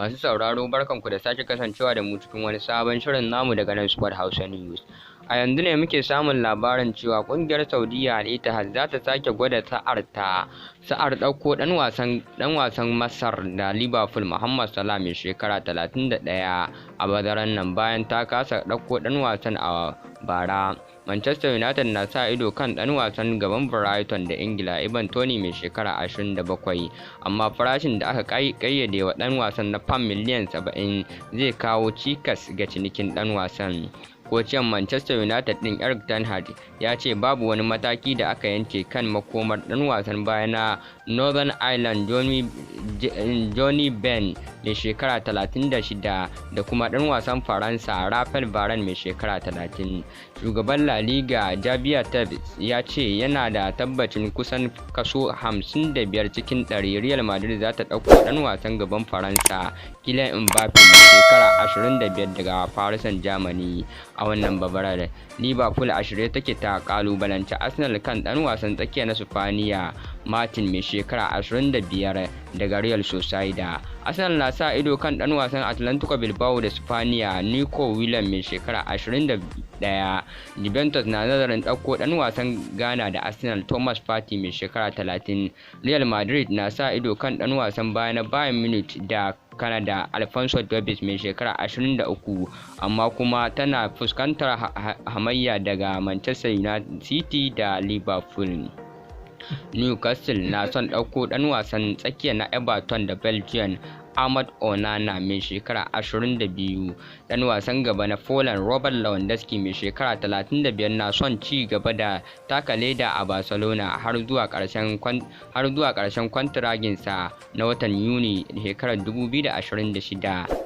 Masu sauraro barkanku da sake kasancewa da mu cikin wani sabon shirin namu daga nan Sport Hausa News. A yanzu ne muke samun labarin cewa kungiyar Saudiya Ittihad za ta sake gwada sa'ar ɗauko ɗan wasan Masar da Liverpool Muhammad Salah mai shekara 31 a bazaran nan bayan ta kasa ɗauko ɗan wasan a bara. Manchester United na sa ido kan ɗan wasan gaban Brighton da Ingila Ivan Toney mai shekara 27, amma farashin da aka kayyade wa ɗan wasan na fam miliyan 70 zai kawo cikas ga cinikin ɗan wasan. Kocin Manchester United ɗin Erik ten Hag ya ce babu wani mataki da aka yanke kan makomar ɗan wasan baya na Northern Ireland Johnny Ben mai shekara 36 da kuma ɗan wasan Faransa Raphael Varane mai shekara 30. Shugaban La Liga Devies ya ce yana da tabbacin kusan kaso 55 cikin 100 Real Madrid za ta ɗauko ɗan wasan gaban Faransa Kylian Mbappe mai shekara 25 daga Paris Saint-Germain. A wannan babarar Liverpool a shirye take ta kalubalanci Arsenal kan ɗan wasan tsakiya na Spaniya Martin mai shekara 25 daga Real Sociedad. Arsenal na sa ido kan ɗan wasan Atletico Bilbao da Spaniya Nico Williams mai shekara 21. Juventus na nazarin ɗauko ɗan wasan Ghana da Arsenal Thomas Partey mai shekara 30. Real Madrid na sa ido kan ɗan wasan baya na Bayern Munich da Canada Alphonso Devies mai shekara 23, amma kuma tana fuskantar hamayya daga Manchester City da Liverpool. Newcastle na son ɗauko ɗan wasan tsakiya na Everton da Belgium Ahmad Onana mai shekara 22. Ɗan wasan gaba na Poland Robert Lewandowski mai shekara 35 na son ci gaba da taka leda a Barcelona har zuwa ƙarshen kwantiraginsa na watan Yuni shekarar 2026.